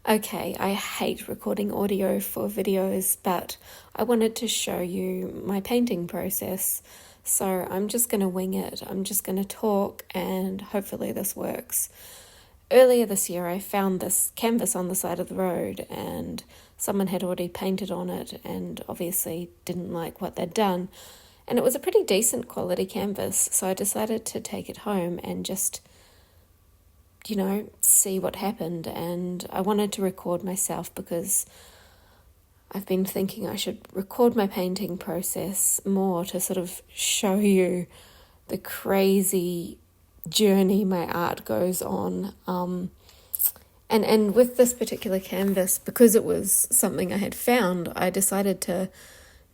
Okay, I hate recording audio for videos, but I wanted to show you my painting process. So I'm just going to wing it. I'm just going to talk and hopefully this works. Earlier this year, I found this canvas on the side of the road and someone had already painted on it and obviously didn't like what they'd done. And it was a pretty decent quality canvas, so I decided to take it home and just see what happened. And I wanted to record myself because I've been thinking I should record my painting process more to sort of show you the crazy journey my art goes on. And with this particular canvas, because it was something I had found, I decided to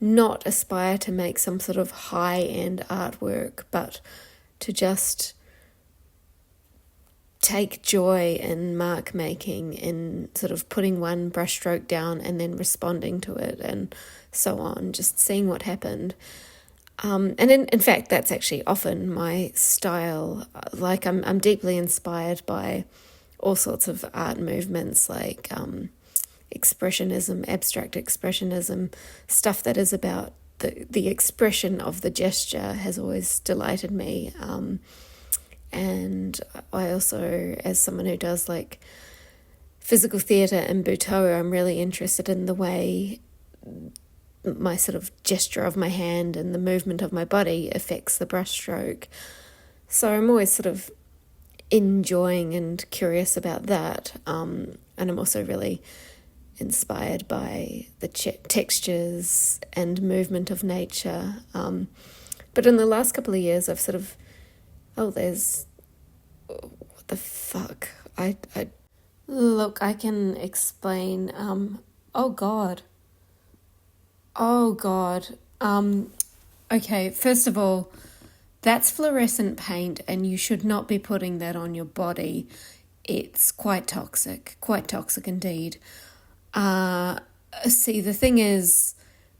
not aspire to make some sort of high-end artwork, but to just take joy in mark making, in sort of putting one brushstroke down and then responding to it and so on, just seeing what happened. And in fact, that's actually often my style. Like I'm deeply inspired by all sorts of art movements like expressionism, abstract expressionism, stuff that is about the expression of the gesture has always delighted me. And I also, as someone who does like physical theatre and Butoh, I'm really interested in the way my sort of gesture of my hand and the movement of my body affects the brushstroke. So I'm always sort of enjoying and curious about that. And I'm also really inspired by the textures and movement of nature. But in the last couple of years, I've sort of what the fuck? Look, I can explain. Oh God. Okay, first of all, that's fluorescent paint and you should not be putting that on your body. It's quite toxic indeed. See, the thing is,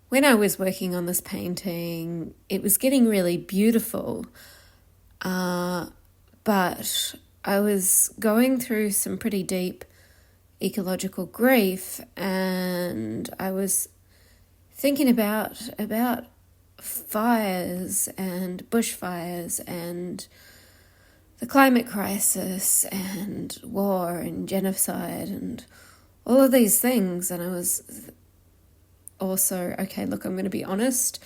when I was working on this painting, it was getting really beautiful. But I was going through some pretty deep ecological grief, and I was thinking about fires and bushfires and the climate crisis and war and genocide and all of these things. And I was also, okay, look, I'm going to be honest,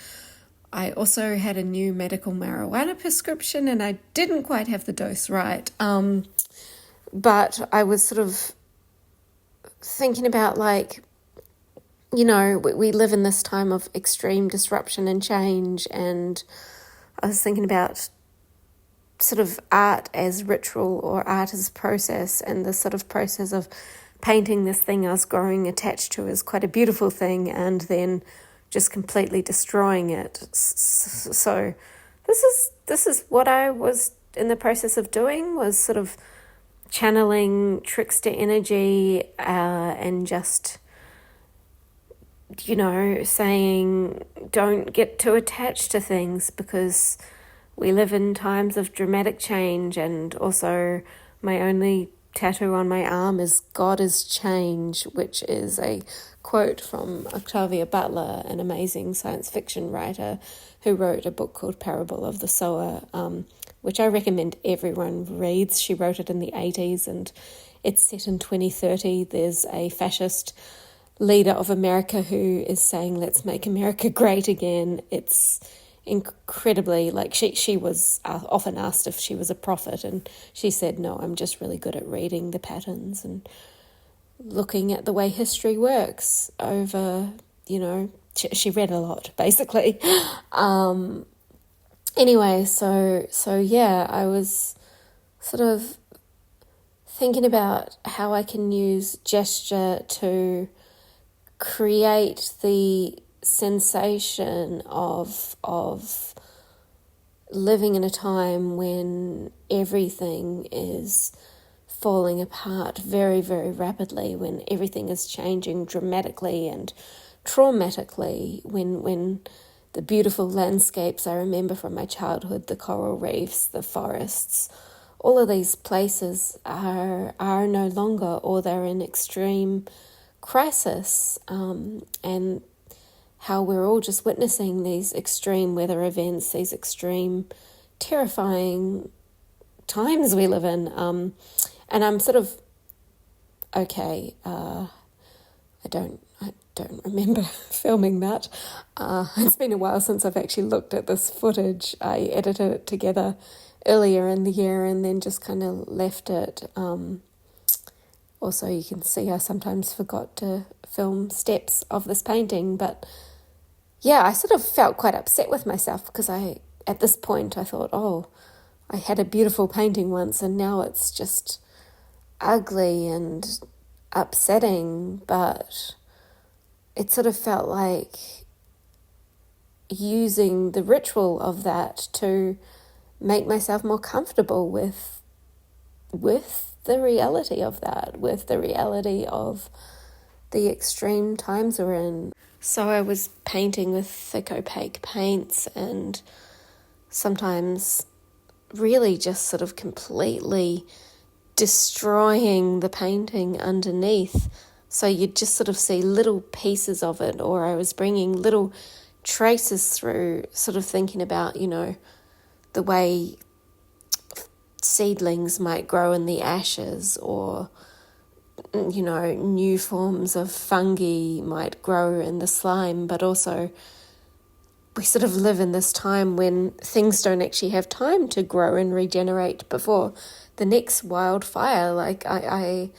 I also had a new medical marijuana prescription and I didn't quite have the dose right. But I was sort of thinking about we live in this time of extreme disruption and change, and I was thinking about sort of art as ritual or art as process, and the sort of process of painting this thing I was growing attached to is quite a beautiful thing, and then just completely destroying it. So this is what I was in the process of doing, was sort of channeling trickster energy and just, saying don't get too attached to things because we live in times of dramatic change. And also my only tattoo on my arm is God is change, which is a quote from Octavia Butler, an amazing science fiction writer who wrote a book called Parable of the Sower, which I recommend everyone reads. She wrote it in the 80s and it's set in 2030. There's a fascist leader of America who is saying, let's make America great again. It's incredibly, she was often asked if she was a prophet, and she said, no, I'm just really good at reading the patterns and looking at the way history works over, she read a lot, basically. Anyway, so yeah, I was sort of thinking about how I can use gesture to create the sensation of living in a time when everything is falling apart very, very rapidly, when everything is changing dramatically and traumatically, when the beautiful landscapes I remember from my childhood, the coral reefs, the forests, all of these places are no longer, or they're in extreme crisis, and how we're all just witnessing these extreme weather events, these extreme terrifying times we live in. And I'm sort of, okay, I don't remember filming that. It's been a while since I've actually looked at this footage. I edited it together earlier in the year and then just kind of left it. Also, you can see I sometimes forgot to film steps of this painting, but yeah, I sort of felt quite upset with myself because at this point I thought, oh, I had a beautiful painting once and now it's just ugly and upsetting. But it sort of felt like using the ritual of that to make myself more comfortable with the reality of that, with the reality of the extreme times we're in. So I was painting with thick opaque paints and sometimes really just sort of completely destroying the painting underneath. So you'd just sort of see little pieces of it, or I was bringing little traces through, sort of thinking about, the way seedlings might grow in the ashes, or new forms of fungi might grow in the slime. But also we sort of live in this time when things don't actually have time to grow and regenerate before the next wildfire. Like I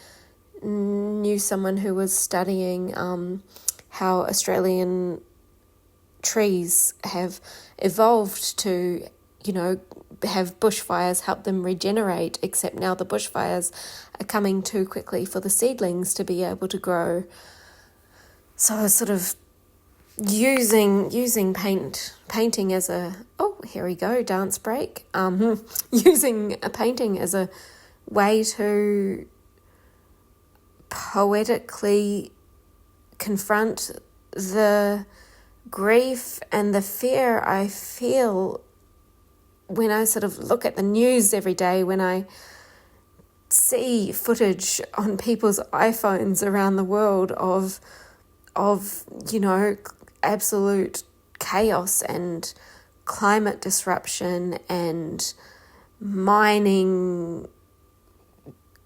knew someone who was studying how Australian trees have evolved to, have bushfires help them regenerate, except now the bushfires are coming too quickly for the seedlings to be able to grow. So I was sort of using painting as here we go, dance break. Using a painting as a way to poetically confront the grief and the fear I feel when I sort of look at the news every day, when I see footage on people's iPhones around the world of absolute chaos and climate disruption and mining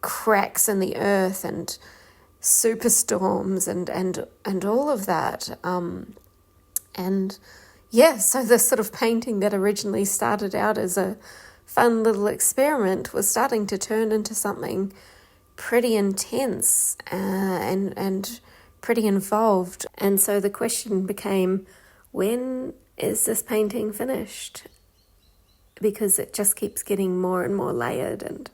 cracks in the earth and superstorms and all of that. So this sort of painting that originally started out as a fun little experiment was starting to turn into something pretty intense and pretty involved. And so the question became, when is this painting finished? Because it just keeps getting more and more layered. And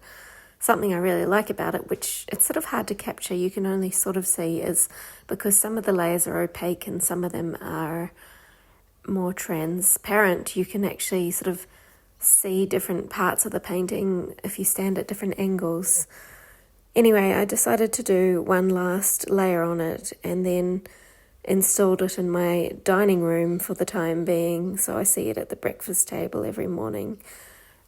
something I really like about it, which it's sort of hard to capture, you can only sort of see, is because some of the layers are opaque and some of them are more transparent. You can actually sort of see different parts of the painting if you stand at different angles. Anyway, I decided to do one last layer on it and then installed it in my dining room for the time being, so I see it at the breakfast table every morning.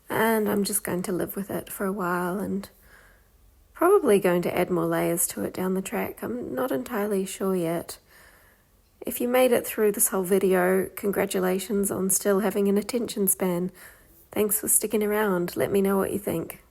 And I'm just going to live with it for a while and probably going to add more layers to it down the track. I'm not entirely sure yet. If you made it through this whole video, congratulations on still having an attention span. Thanks for sticking around. Let me know what you think.